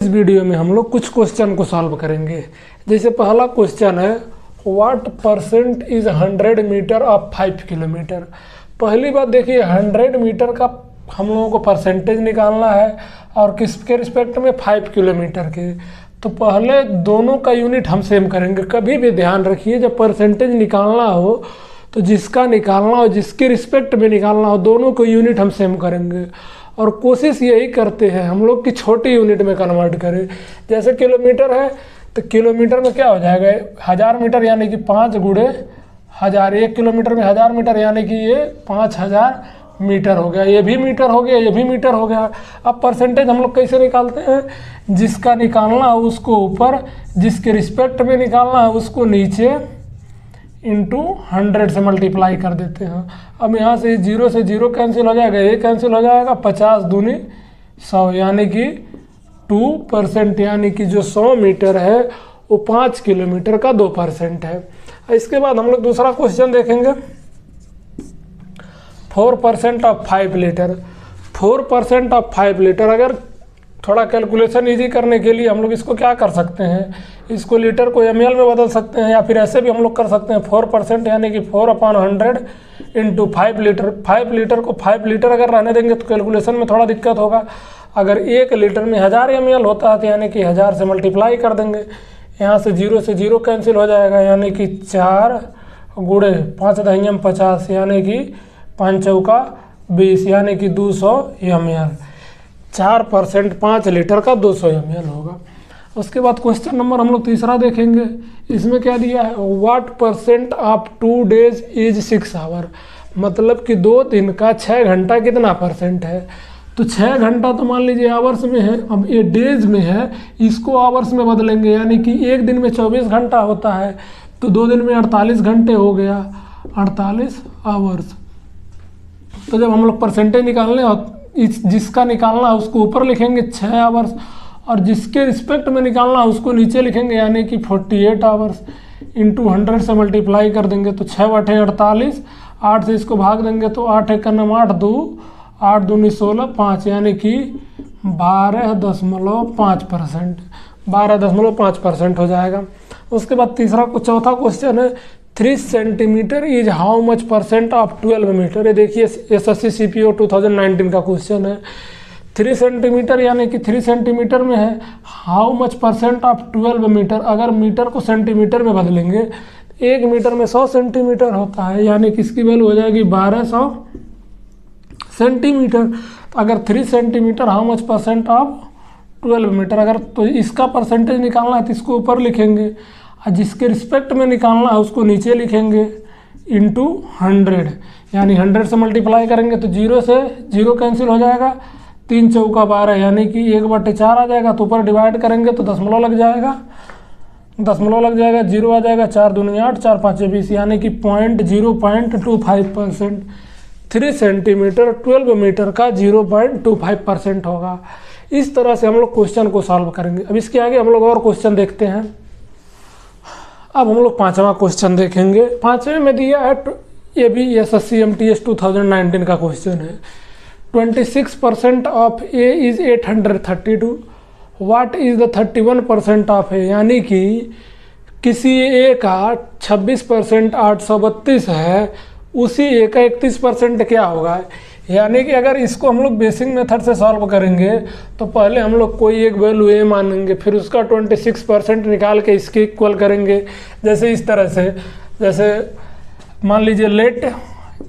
इस वीडियो में हम लोग कुछ क्वेश्चन को सॉल्व करेंगे। जैसे पहला क्वेश्चन है what percent is 100 metre of 5 kilometre. पहली बात देखिए 100 मीटर का हम लोगों को परसेंटेज निकालना है और किसके रिस्पेक्ट में 5 किलोमीटर के। तो पहले दोनों का यूनिट हम सेम करेंगे। कभी भी ध्यान रखिए जब परसेंटेज निकालना हो तो जिसका निकालना हो जिसके रिस्पेक्ट में निकालना हो दोनों को यूनिट हम सेम करेंगे और कोशिश यही करते हैं हम लोग कि छोटी यूनिट में कन्वर्ट करें। जैसे किलोमीटर है तो किलोमीटर में क्या हो जाएगा 1000 मीटर यानी कि 5 गुणे 1000। 1 किलोमीटर में 1000 मीटर यानी कि ये 5000 मीटर हो गया। ये भी मीटर हो गया, ये भी मीटर हो गया। अब परसेंटेज हम लोग कैसे निकालते हैं, जिसका निकालना है उसको ऊपर, जिसके रिस्पेक्ट में निकालना है उसको नीचे इंटू 100 से मल्टीप्लाई कर देते हैं। अब यहाँ से 0 से 0 कैंसिल हो जाएगा, ये कैंसिल हो जाएगा, 50 दूनी 100 यानी कि 2% यानी कि जो 100 मीटर है वो 5 किलोमीटर का 2% है। इसके बाद हम लोग दूसरा क्वेश्चन देखेंगे 4% ऑफ 5 लीटर। 4% of 5 litre. अगर थोड़ा कैलकुलेशन इजी करने के लिए हम लोग इसको क्या कर सकते हैं, इसको लीटर को ml में बदल सकते हैं या फिर ऐसे भी हम लोग कर सकते हैं 4% यानी कि 4/100 इंटू 5 लीटर। 5 लीटर को 5 लीटर अगर रहने देंगे तो कैलकुलेशन में थोड़ा दिक्कत होगा। अगर 1 लीटर में 1000 ml होता है तो यानी कि 1000 से मल्टीप्लाई कर देंगे। यहाँ से 0 से 0 कैंसिल हो जाएगा यानी कि 4 गुणे 5 दहियम 50 यानी कि 5 चौका 20 यानी कि 200 ml। 4% 5 लीटर का 200 ml होगा। उसके बाद क्वेश्चन नंबर हम लोग तीसरा देखेंगे। इसमें क्या दिया है what percent of 2 days is 6 hour. मतलब कि 2 दिन का 6 घंटा कितना परसेंट है। तो 6 घंटा तो मान लीजिए आवर्स में है, अब ये डेज में है, इसको आवर्स में बदलेंगे यानी कि एक दिन में 24 घंटा होता है तो 2 दिन में 48 घंटे हो गया, 48 आवर्स। तो जब हम लोग परसेंटेज निकालने और जिसका निकालना है उसको ऊपर लिखेंगे 6 आवर्स और जिसके रिस्पेक्ट में निकालना है उसको नीचे लिखेंगे यानी कि 48 आवर्स इंटू 100 से मल्टीप्लाई कर देंगे तो 6 बटे 48, 8 से इसको भाग देंगे तो 8 एक 8 2 8 दूनी 16 5 यानी कि 12.5%। 12.5% हो जाएगा। उसके बाद चौथा क्वेश्चन है 3 centimetre is how much percent of 12 metre. ये देखिए SSC CPO 2019 का क्वेश्चन है। 3 सेंटीमीटर यानी कि 3 सेंटीमीटर में है how much percent of 12 metre. अगर मीटर को सेंटीमीटर में बदलेंगे 1 मीटर में 100 सेंटीमीटर होता है यानी कि इसकी वैल्यू हो जाएगी 1200 सेंटीमीटर। तो अगर 3 centimetre how much percent of 12 metre, अगर तो इसका परसेंटेज निकालना है तो इसको ऊपर लिखेंगे और जिसके रिस्पेक्ट में निकालना है उसको नीचे लिखेंगे इंटू 100 यानी 100 से मल्टीप्लाई करेंगे तो 0 से 0 कैंसिल हो जाएगा, 3 चौका 12 यानी कि 1/4 आ जाएगा। तो ऊपर डिवाइड करेंगे तो दशमलव लग जाएगा, 0 आ जाएगा, 4 दूनी 8 4 5 20 यानी कि 0.25%। 3 सेंटीमीटर 12 मीटर का 0.25% होगा। इस तरह से हम लोग क्वेश्चन को सॉल्व करेंगे। अब इसके आगे हम लोग और क्वेश्चन देखते हैं। अब हम लोग 5वां क्वेश्चन देखेंगे। 5वें में दिया है ये भी SSC MTS 2019 का क्वेश्चन है। 26% of A is 832। What is the 31% of A। यानी कि किसी A का 26% 832 है, उसी A का 31% क्या होगा। यानी कि अगर इसको हम लोग बेसिक मेथड से सॉल्व करेंगे तो पहले हम लोग कोई एक वैल्यू A मानेंगे, फिर उसका 26% निकाल के इसके इक्वल करेंगे। जैसे इस तरह से, जैसे मान लीजिए let A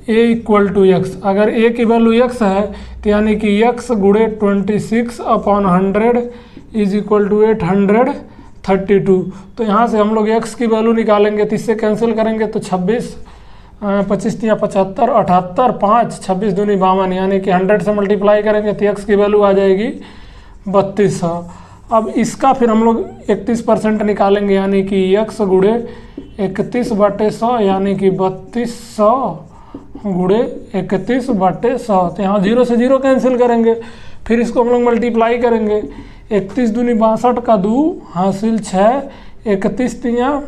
equal to x। अगर A की वैल्यू x है तो यानी कि x गुणे 26/100 इज इक्वल टू 832। तो यहाँ से हम लोग x की वैल्यू निकालेंगे तो इससे कैंसिल करेंगे तो 25 25 या 75 78 5 26 दूनी 52 यानी कि 100 से मल्टीप्लाई करेंगे तो x की वैल्यू आ जाएगी 3200। अब इसका फिर हम लोग 31% निकालेंगे यानी कि x गुणे 31/100 यानी कि 3200 गुणे 31/100। तो यहाँ 0 से 0 कैंसिल करेंगे, फिर इसको हम लोग मल्टीप्लाई करेंगे 31 दूनी 62 का 2 हासिल 6 31 तियाँ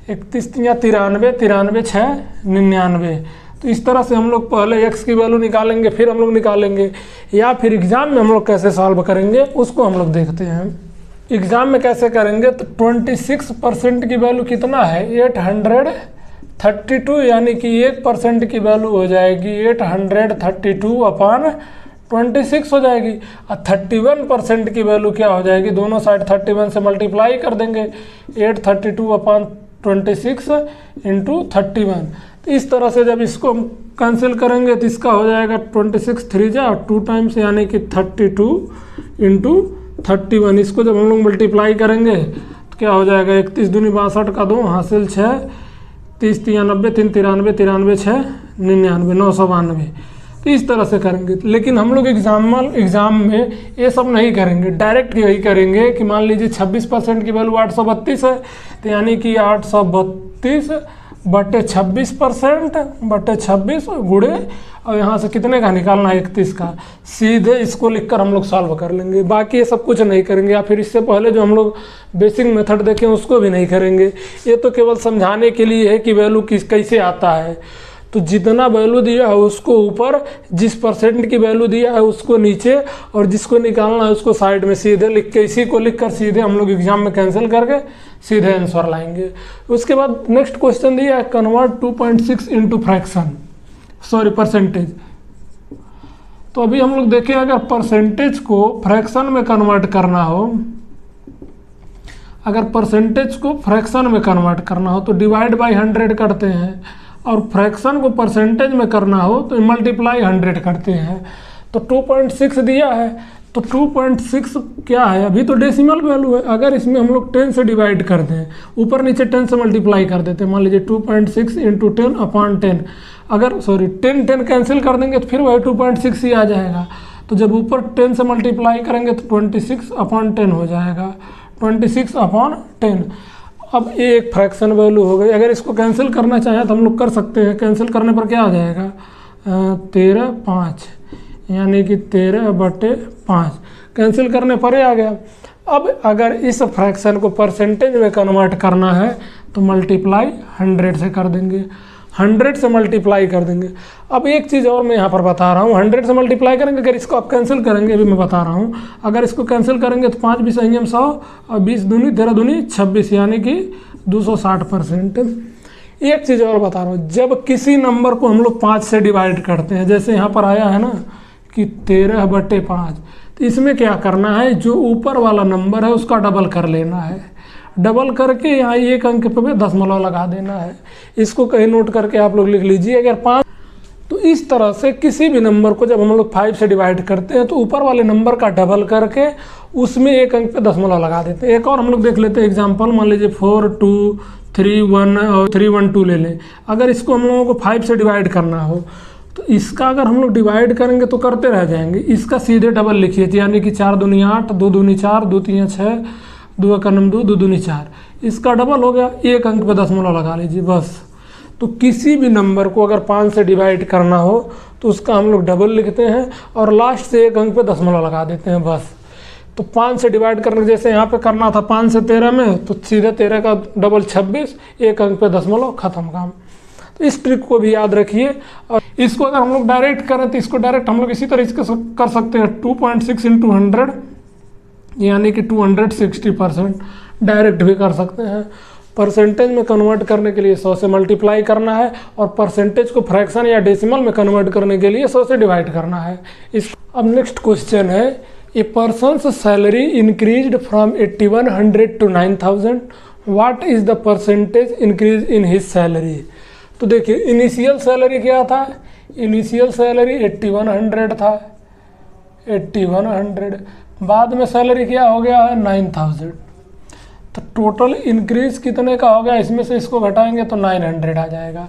93 93 6 99। तो इस तरह से हम लोग पहले x की वैल्यू निकालेंगे फिर हम लोग निकालेंगे, या फिर एग्जाम में हम लोग कैसे सॉल्व करेंगे उसको हम लोग देखते हैं। एग्ज़ाम में कैसे करेंगे, तो 26% की वैल्यू कितना है 832, यानी कि 1% की वैल्यू हो जाएगी 832/26 हो जाएगी। और 31% की वैल्यू क्या हो जाएगी, दोनों साइड 31 से मल्टीप्लाई कर देंगे, 832/26 × 31। तो इस तरह से जब इसको हम कैंसिल करेंगे तो इसका हो जाएगा 26 3 जा 2 टाइम्स, यानी कि 32 × 31। इसको जब हम लोग मल्टीप्लाई करेंगे तो क्या हो जाएगा, 31 दूनी 62 का 2 हासिल 6, 30 93, 3 93, 93 6 99, 992। तो इस तरह से करेंगे। लेकिन हम लोग एग्ज़ाम में ये सब नहीं करेंगे, डायरेक्ट यही करेंगे कि मान लीजिए 26% की वैल्यू 832 है, तो यानी कि 832/26% गुणे, और यहाँ से कितने का निकालना है 31 का, सीधे इसको लिखकर हम लोग सॉल्व कर लेंगे। बाकी ये सब कुछ नहीं करेंगे, या फिर इससे पहले जो हम लोग बेसिक मेथड देखें उसको भी नहीं करेंगे। ये तो केवल समझाने के लिए है कि वैल्यू कैसे आता है। तो जितना वैल्यू दिया है उसको ऊपर, जिस परसेंट की वैल्यू दिया है उसको नीचे, और जिसको निकालना है उसको साइड में सीधे लिख के, इसी को लिख कर सीधे हम लोग एग्जाम में कैंसिल करके सीधे आंसर लाएंगे। उसके बाद नेक्स्ट क्वेश्चन दिया है कन्वर्ट 2.6 इंटू परसेंटेज। तो अभी हम लोग देखें, अगर परसेंटेज को फ्रैक्शन में कन्वर्ट करना हो, अगर परसेंटेज को फ्रैक्शन में कन्वर्ट करना हो तो डिवाइड बाई 100 करते हैं, और फ्रैक्शन को परसेंटेज में करना हो तो मल्टीप्लाई 100 करते हैं। तो 2.6 दिया है, तो 2.6 क्या है, अभी तो डेसिमल वैल्यू है। अगर इसमें हम लोग 10 से डिवाइड कर दें, ऊपर नीचे 10 से मल्टीप्लाई कर देते हैं, मान लीजिए 2.6 × 10/10, अगर 10 कैंसिल कर देंगे तो फिर वही 2.6 ही आ जाएगा। तो जब ऊपर 10 से मल्टीप्लाई करेंगे तो 26/10 हो जाएगा, 26/10। अब ये एक फ्रैक्शन वैल्यू हो गई। अगर इसको कैंसिल करना चाहें तो हम लोग कर सकते हैं। कैंसिल करने पर क्या आ जाएगा, 13/5, यानी कि 13/5 कैंसिल करने पर ही आ गया। अब अगर इस फ्रैक्शन को परसेंटेज में कन्वर्ट करना है तो मल्टीप्लाई 100 से कर देंगे, 100 से मल्टीप्लाई कर देंगे। अब एक चीज़ और मैं यहाँ पर बता रहा हूँ, 100 से मल्टीप्लाई करेंगे, अगर इसको आप कैंसिल करेंगे, अभी मैं बता रहा हूँ, अगर इसको कैंसिल करेंगे तो 5 20 100 और 20 दूनी 13 दूनी 26, यानी कि 260%। एक चीज़ और बता रहा हूँ, जब किसी नंबर को हम लोग 5 से डिवाइड करते हैं, जैसे यहाँ पर आया है ना कि 13/5, तो इसमें क्या करना है, जो ऊपर वाला नंबर है उसका डबल कर लेना है, डबल करके यहाँ एक अंक पे दशमलव लगा देना है। इसको कहीं नोट करके आप लोग लिख लीजिए। अगर 5, तो इस तरह से किसी भी नंबर को जब हम लोग 5 से डिवाइड करते हैं तो ऊपर वाले नंबर का डबल करके उसमें एक अंक पे दशमलव लगा देते हैं। एक और हम लोग देख लेते हैं एग्जाम्पल, मान लीजिए 4 2 3 1 और 3 1 2 ले लें। अगर इसको हम लोगों को 5 से डिवाइड करना हो तो इसका अगर हम लोग डिवाइड करेंगे तो करते रह जाएंगे, इसका सीधे डबल लिखिए, यानी कि 4 दूनी 8, 2 दूनी 4, 2 3 6, 2 1 2, 2 दूनी 4, इसका डबल हो गया, एक अंक पे दशमलव लगा लीजिए बस। तो किसी भी नंबर को अगर 5 से डिवाइड करना हो तो उसका हम लोग डबल लिखते हैं और लास्ट से एक अंक पे दशमलव लगा देते हैं बस। तो 5 से डिवाइड करने, जैसे यहाँ पे करना था 5 से 13 में, तो सीधे 13 का डबल 26, एक अंक पे दशमलव, खत्म काम। तो इस ट्रिक को भी याद रखिए। और इसको अगर हम लोग डायरेक्ट करें तो इसको डायरेक्ट हम लोग इसी तरह इसको कर सकते हैं, 2.6 × 100, यानी कि 260%, डायरेक्ट भी कर सकते हैं। परसेंटेज में कन्वर्ट करने के लिए 100 से मल्टीप्लाई करना है, और परसेंटेज को फ्रैक्शन या डेसिमल में कन्वर्ट करने के लिए 100 से डिवाइड करना है। अब नेक्स्ट क्वेश्चन है, a person's salary increased from 8100 to 9000, what is the percentage increase in his salary. तो देखिए, इनिशियल सैलरी क्या था, इनिशियल सैलरी 8100 था, 8100, बाद में सैलरी क्या हो गया है 9000, तो टोटल इंक्रीज कितने का हो गया, इसमें से इसको घटाएंगे तो 900 आ जाएगा।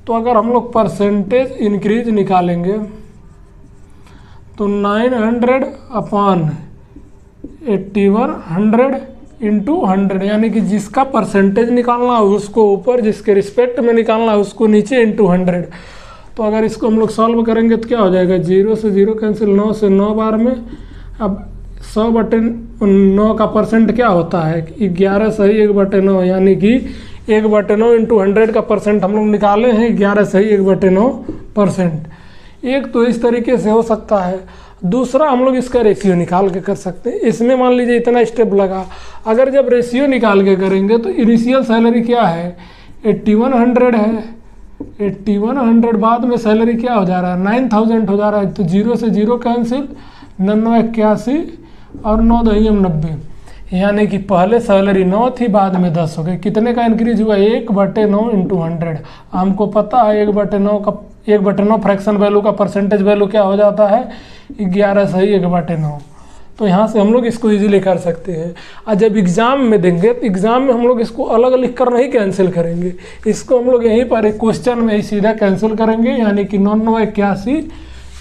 तो अगर हम लोग परसेंटेज इंक्रीज निकालेंगे तो 900/8100 × 100, यानी कि जिसका परसेंटेज निकालना है उसको ऊपर, जिसके रिस्पेक्ट में निकालना है उसको नीचे, × 100। तो अगर इसको हम लोग सॉल्व करेंगे तो क्या हो जाएगा, 0 से 0 कैंसिल, 9 से 9 बार में। अब 100/9 का परसेंट क्या होता है, 11 सही 1/9, यानी कि 1/9 × 100 का परसेंट हम लोग निकाले हैं 11 सही 1/9%। एक तो इस तरीके से हो सकता है, दूसरा हम लोग इसका रेशियो निकाल के कर सकते हैं। इसमें मान लीजिए इतना स्टेप लगा, अगर जब रेशियो निकाल के करेंगे तो इनिशियल सैलरी क्या है 8100 है, 8100 बाद में सैलरी क्या हो जा रहा है 9000 हो जा रहा है। तो 0 से 0 कैंसिल, 9981 और 9 दहियम 90, यानी कि पहले सैलरी 9 थी बाद में 10 हो गई। कितने का इंक्रीज हुआ 1/9 इंटू 100। हमको पता है 1/9 का 1/9 फ्रैक्शन वैल्यू का परसेंटेज वैल्यू क्या हो जाता है 11 सही 1/9। तो यहाँ से हम लोग इसको इजीली कर सकते हैं। और जब एग्ज़ाम में देंगे तो एग्ज़ाम में हम लोग इसको अलग लिख कर नहीं कैंसिल करेंगे, इसको हम लोग यहीं पर एक क्वेश्चन में ही सीधा कैंसिल करेंगे, यानी कि 9981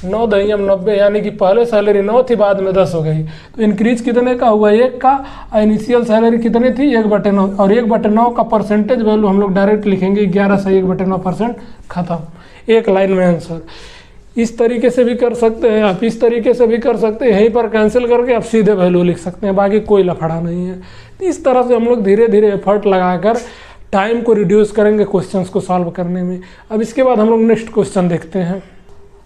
9 दहियम 90, यानी कि पहले सैलरी 9 थी बाद में 10 हो गई। तो इंक्रीज कितने का हुआ 1 का, इनिशियल सैलरी कितनी थी 1/9, और 1/9 का परसेंटेज वैल्यू हम लोग डायरेक्ट लिखेंगे 11 से 1/9%, खत्म, एक लाइन में आंसर। इस तरीके से भी कर सकते हैं आप, इस तरीके से भी कर सकते हैं, यहीं पर कैंसिल करके आप सीधे वैल्यू लिख सकते हैं, बाकी कोई लफड़ा नहीं है। इस तरह से हम लोग धीरे धीरे एफर्ट लगाकर टाइम को रिड्यूस करेंगे क्वेश्चंस को सॉल्व करने में। अब इसके बाद हम लोग नेक्स्ट क्वेश्चन देखते हैं।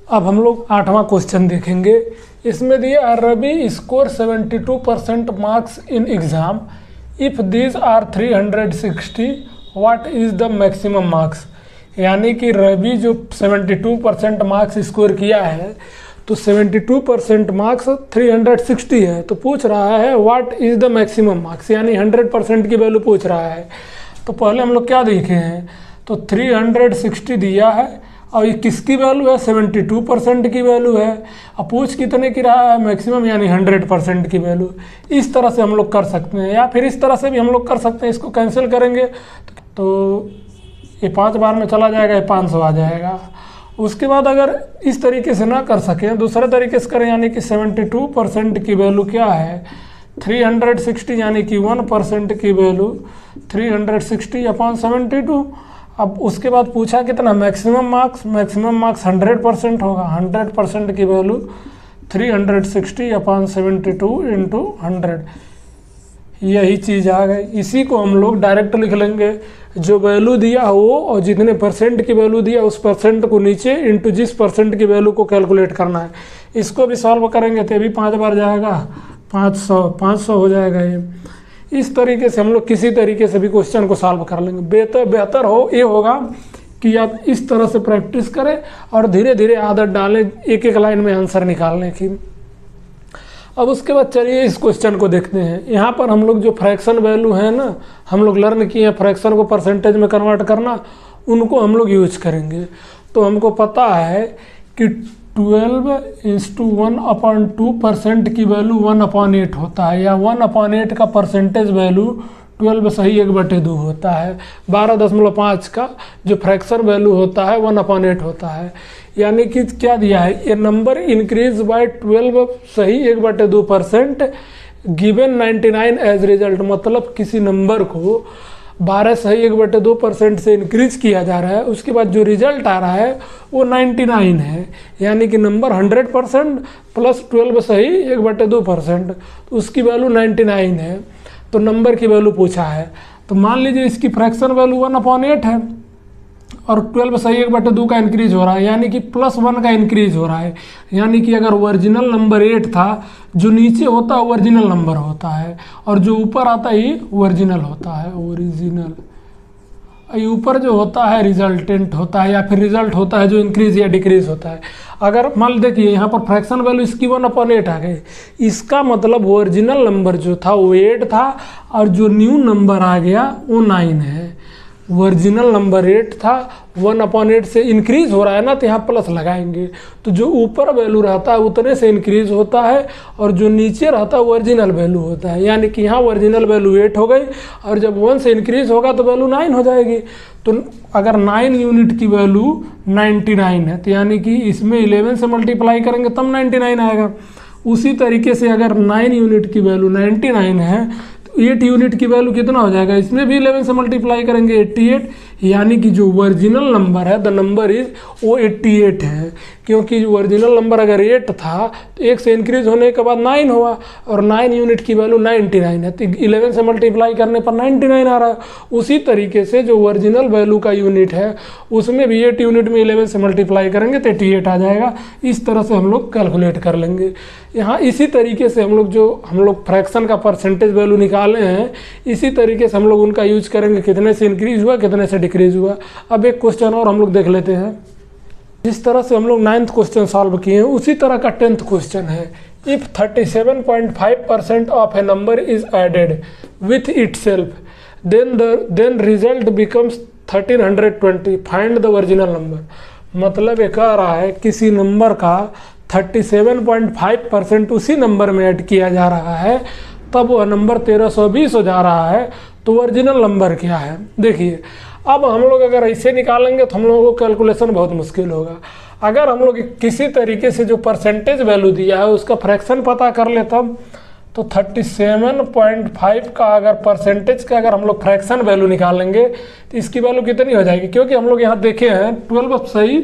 अब हम लोग 8वां क्वेश्चन देखेंगे। इसमें दिया Ravi score 72% marks in exam, if these are 360 what is the maximum marks. यानी कि रवि जो 72% मार्क्स स्कोर किया है, तो 72% मार्क्स 360 है, तो पूछ रहा है what is the maximum marks, यानी 100% की वैल्यू पूछ रहा है। तो पहले हम लोग क्या देखे हैं, तो 360 दिया है और ये किसकी वैल्यू है 72% की वैल्यू है। अब पूछ कितने की रहा है मैक्सिमम, यानी 100% की वैल्यू। इस तरह से हम लोग कर सकते हैं, या फिर इस तरह से भी हम लोग कर सकते हैं, इसको कैंसिल करेंगे तो ये 5 बार में चला जाएगा, ये 500 आ जाएगा। उसके बाद अगर इस तरीके से ना कर सकें, दूसरे तरीके से करें, यानी कि 72% की वैल्यू क्या है 360, यानी कि 1% की वैल्यू 360/72। अब उसके बाद पूछा कितना मैक्सिमम मार्क्स, मैक्सिमम मार्क्स 100% होगा, 100% की वैल्यू 360/72 इंटू 100, यही चीज़ आ गई। इसी को हम लोग डायरेक्ट लिख लेंगे, जो वैल्यू दिया हो और जितने परसेंट की वैल्यू दिया उस परसेंट को नीचे इंटू जिस परसेंट की वैल्यू को कैलकुलेट करना है। इसको भी सॉल्व करेंगे तो भी 5 बार जाएगा, 500 हो जाएगा ये। इस तरीके से हम लोग किसी तरीके से भी क्वेश्चन को सॉल्व कर लेंगे। बेहतर हो ये होगा कि आप इस तरह से प्रैक्टिस करें और धीरे धीरे आदत डालें एक एक लाइन में आंसर निकालने की। अब उसके बाद चलिए इस क्वेश्चन को देखते हैं। यहाँ पर हम लोग जो फ्रैक्शन वैल्यू है ना, हम लोग लर्न किए हैं फ्रैक्शन को परसेंटेज में कन्वर्ट करना, उनको हम लोग यूज करेंगे। तो हमको पता है कि 12/1/2% की वैल्यू 1/8 होता है, या 1/8 का परसेंटेज वैल्यू 12 सही 1/2 होता है। 12.5 का जो फ्रैक्शन वैल्यू होता है 1/8 होता है। यानी कि क्या दिया है, ये नंबर इंक्रीज बाय 12 सही 1/2% गिवन 99 एज रिजल्ट। मतलब किसी नंबर को 12 सही 1/2% से इंक्रीज किया जा रहा है, उसके बाद जो रिजल्ट आ रहा है वो 99 है, यानी कि नंबर 100% प्लस 12 सही 1/2%, तो उसकी वैल्यू 99 है। तो नंबर की वैल्यू पूछा है, तो मान लीजिए इसकी फ्रैक्शन वैल्यू 1/8 है और 12 सही 1/2 का इंक्रीज हो रहा है, यानी कि +1 का इंक्रीज हो रहा है। यानी कि अगर ओरिजिनल नंबर 8 था, जो नीचे होता है ओरिजिनल नंबर होता है, और जो ऊपर आता है ये ओरिजिनल होता है, ओरिजिनल। ये ऊपर जो होता है रिजल्टेंट होता है, या फिर रिजल्ट होता है जो इंक्रीज या डिक्रीज होता है। अगर मान देखिए यहाँ पर फ्रैक्शन वैल्यू इसकी 1/8 आ गई, इसका मतलब ओरिजिनल नंबर जो था वो 8 था और जो न्यू नंबर आ गया वो 9 है। ओरिजिनल नंबर 8 था, 1/8 से इंक्रीज हो रहा है ना, तो यहाँ प्लस लगाएंगे, तो जो ऊपर वैल्यू रहता है उतने से इंक्रीज होता है और जो नीचे रहता है ओरिजिनल वैल्यू होता है। यानी कि यहाँ ओरिजिनल वैल्यू 8 हो गई और जब 1 से इंक्रीज होगा तो वैल्यू 9 हो जाएगी। तो अगर 9 यूनिट की वैल्यू 99 है, तो यानी कि इसमें 11 से मल्टीप्लाई करेंगे तब 99 आएगा। उसी तरीके से अगर 9 यूनिट की वैल्यू 99 है, तो 8 यूनिट की वैल्यू कितना हो जाएगा, इसमें भी 11 से मल्टीप्लाई करेंगे 88, यानी कि जो ओरिजिनल नंबर है द नंबर इज वो 88 है, क्योंकि ओरिजिनल नंबर अगर 8 था तो 1 से इंक्रीज होने के बाद 9 हुआ और 9 यूनिट की वैल्यू 99 है, तो 11 से मल्टीप्लाई करने पर 99 आ रहा है। उसी तरीके से जो ओरिजिनल वैल्यू का यूनिट है उसमें भी 8 यूनिट में 11 से मल्टीप्लाई करेंगे तो 88 आ जाएगा। इस तरह से हम लोग कैलकुलेट कर लेंगे। यहाँ इसी तरीके से हम लोग फ्रैक्शन का परसेंटेज वैल्यू निकाले हैं, इसी तरीके से हम लोग उनका यूज करेंगे, कितने से इंक्रीज हुआ कितने से डिक्रीज हुआ। अब एक क्वेश्चन और हम लोग देख लेते हैं। जिस तरह से हम लोग 9th क्वेश्चन सॉल्व किए हैं उसी तरह का 10th क्वेश्चन है। If 37.5% of a number is added with itself then result becomes 1320, find the original number. मतलब ये कह रहा है किसी नंबर का 37.5% उसी नंबर में ऐड किया जा रहा है, तब वह नंबर 1320 हो जा रहा है, तो ओरिजिनल नंबर क्या है। देखिए अब हम लोग अगर ऐसे निकालेंगे तो हम लोगों को कैलकुलेशन बहुत मुश्किल होगा। अगर हम लोग किसी तरीके से जो परसेंटेज वैल्यू दिया है उसका फ्रैक्शन पता कर ले तब, तो 37.5 का अगर परसेंटेज का अगर हम लोग फ्रैक्शन वैल्यू निकालेंगे तो इसकी वैल्यू कितनी हो जाएगी, क्योंकि हम लोग यहाँ देखे हैं 12 सही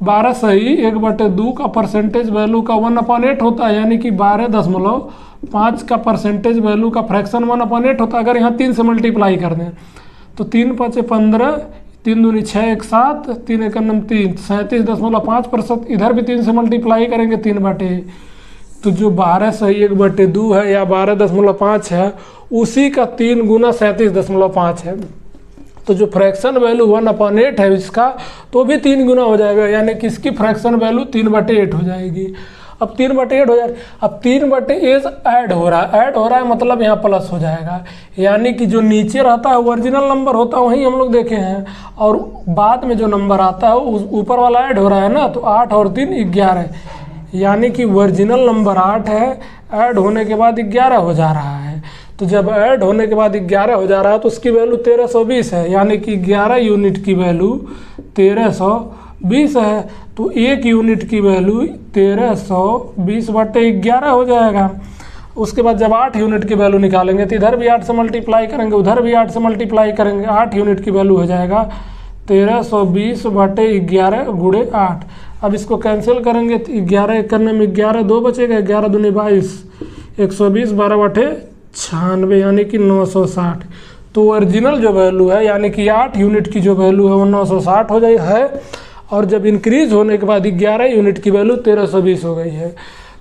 12 सही 1/2 का परसेंटेज वैल्यू का 1/8 होता है, यानी कि 12.5 का परसेंटेज वैल्यू का फ्रैक्शन 1/8 होता है। अगर यहाँ 3 से मल्टीप्लाई कर दें तो 3 × 5 = 15, 3 दूनी 6, 1 7, 3 × 3 37.5%। इधर भी 3 से मल्टीप्लाई करेंगे 3/, तो जो 12 सही 1/2 है या 12.5 है उसी का 3 गुना 37.5 है। तो जो फ्रैक्शन वैल्यू 1/8 है इसका तो भी 3 गुना हो जाएगा, यानी कि इसकी फ्रैक्शन वैल्यू 3/8 हो जाएगी। अब 3/8 हो जाए, अब 3/8 ऐड हो रहा है मतलब यहाँ प्लस हो जाएगा, यानी कि जो नीचे रहता है ओरिजिनल नंबर होता है वही हम लोग देखे हैं, और बाद में जो नंबर आता है उस ऊपर वाला ऐड हो रहा है ना, तो 8 और 3 11, यानी कि ओरिजिनल नंबर 8 है, ऐड होने के बाद 11 हो जा रहा है। तो जब ऐड होने के बाद 11 हो जा रहा है तो उसकी वैल्यू 1320 है, यानी कि 11 यूनिट की वैल्यू 1320 है, तो 1 यूनिट की वैल्यू 1320/11 हो जाएगा। उसके बाद जब 8 यूनिट की वैल्यू निकालेंगे तो इधर भी 8 से मल्टीप्लाई करेंगे, उधर भी 8 से मल्टीप्लाई करेंगे, 8 यूनिट की वैल्यू हो जाएगा 1320/11 × 8। अब इसको कैंसिल करेंगे तो 11 करने में 11 2 बचेगा, 11 दूनी 22, 120, 12/8 96, यानी कि 960। तो ओरिजिनल जो वैल्यू है यानी कि 8 यूनिट की जो वैल्यू है वो 960 हो गई है, और जब इंक्रीज होने के बाद 11 यूनिट की वैल्यू 1320 हो गई है।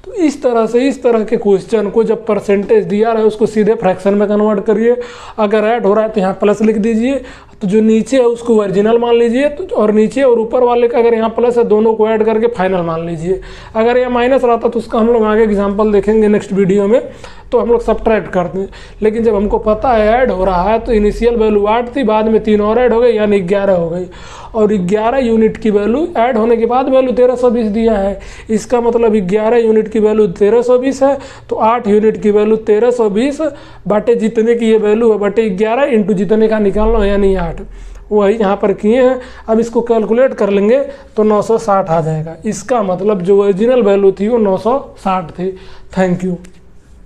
तो इस तरह के क्वेश्चन को जब परसेंटेज दिया रहा है उसको सीधे फ्रैक्शन में कन्वर्ट करिए। अगर ऐड हो रहा है तो यहाँ प्लस लिख दीजिए, तो जो नीचे है उसको ओरिजिनल मान लीजिए, तो और नीचे और ऊपर वाले का अगर यहाँ प्लस है दोनों को ऐड करके फाइनल मान लीजिए। अगर यहाँ माइनस रहता तो उसका हम लोग आगे एग्जाम्पल देखेंगे नेक्स्ट वीडियो में, तो हम लोग सब्ट्रैक्ट करते हैं। लेकिन जब हमको पता है ऐड हो रहा है तो इनिशियल वैल्यू 8 थी, बाद में 3 और ऐड हो गई यानी 11 हो गई, और 11 यूनिट की वैल्यू ऐड होने के बाद वैल्यू 1320 दिया है। इसका मतलब 11 यूनिट की वैल्यू 1320 है, तो 8 यूनिट की वैल्यू 1320 बटे जितने की ये वैल्यू है बटे 11 इंटू जितने का निकालना है यानी 8, वही यहाँ पर किए हैं। अब इसको कैलकुलेट कर लेंगे तो 960 आ जाएगा। इसका मतलब जो ओरिजिनल वैल्यू थी वो 960 थी। Thank you.